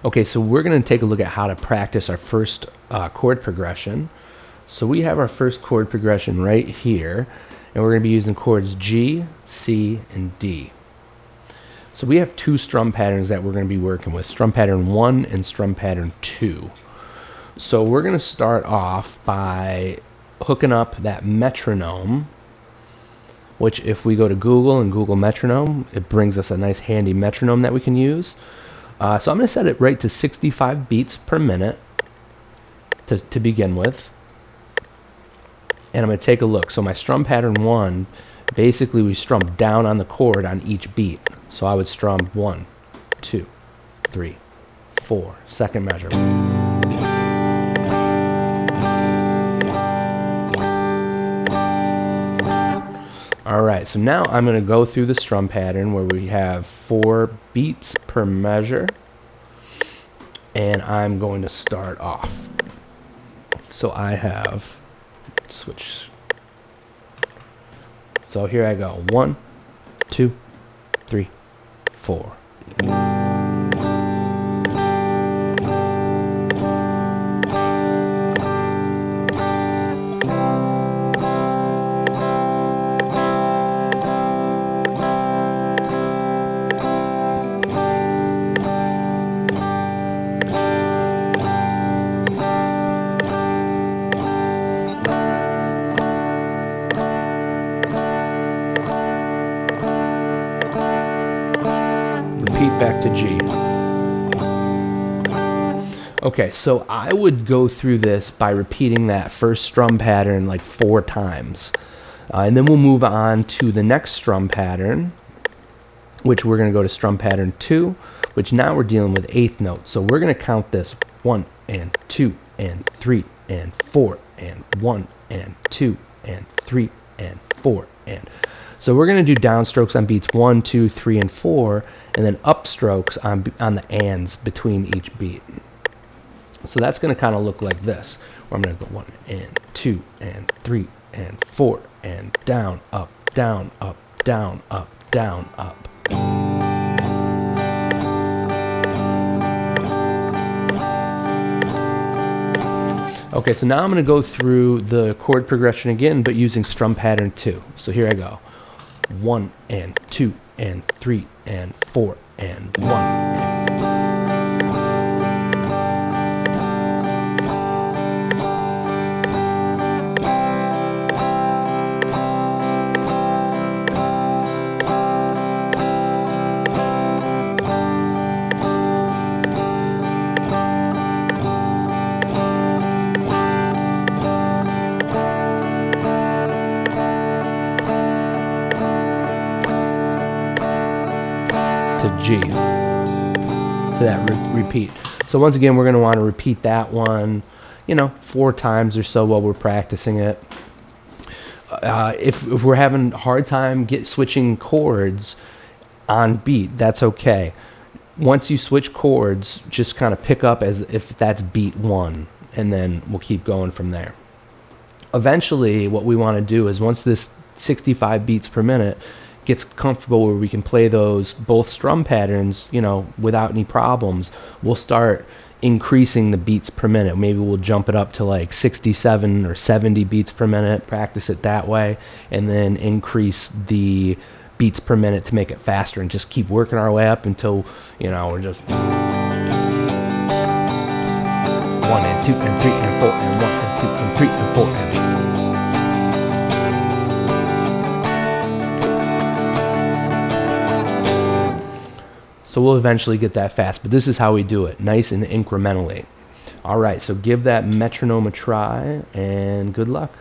Okay, so we're going to take a look at how to practice our first chord progression. So we have our first chord progression right here, and we're going to be using chords G, C, and D. So we have two strum patterns that we're going to be working with, strum pattern 1 and strum pattern 2. So we're going to start off by hooking up that metronome, which if we go to Google and Google metronome, it brings us a nice handy metronome that we can use. So I'm going to set it right to 65 beats per minute to begin with. And I'm going to take a look. So my strum pattern 1, basically we strum down on the chord on each beat. So I would strum 1, 2, 3, 4, second measure. Alright, so now I'm going to go through the strum pattern where we have 4 beats per measure, and I'm going to start off. So I have, switch. So here I go, 1, 2, 3, 4. Repeat back to G. Okay, so I would go through this by repeating that first strum pattern like 4 times. And then we'll move on to the next strum pattern, which we're going to go to strum pattern 2, which now we're dealing with 8th notes. So we're going to count this 1 and 2 and 3 and 4 and 1 and 2 and 3 and 4 and. So we're going to do downstrokes on beats 1, 2, 3, and 4, and then upstrokes on the ands between each beat. So that's going to kind of look like this, where I'm going to go 1 and 2 and 3 and 4 and down, up, down, up, down, up, down, up. Okay, so now I'm going to go through the chord progression again, but using strum pattern 2. So here I go. 1 and 2 and 3 and 4 and 1 and. To G, to that repeat. So once again, we're going to want to repeat that one, 4 times or so while we're practicing it. If we're having a hard time switching chords on beat, that's okay. Once you switch chords, just kind of pick up as if that's beat 1, and then we'll keep going from there. Eventually, what we want to do is once this 65 beats per minute gets comfortable where we can play those both strum patterns, without any problems, we'll start increasing the beats per minute. Maybe we'll jump it up to like 67 or 70 beats per minute, practice it that way, and then increase the beats per minute to make it faster and just keep working our way up until, we're just 1 and 2 and 3 and 4 and 1 and 2 and 3 and 4 and. So we'll eventually get that fast, but this is how we do it, nice and incrementally. All right, so give that metronome a try, and good luck.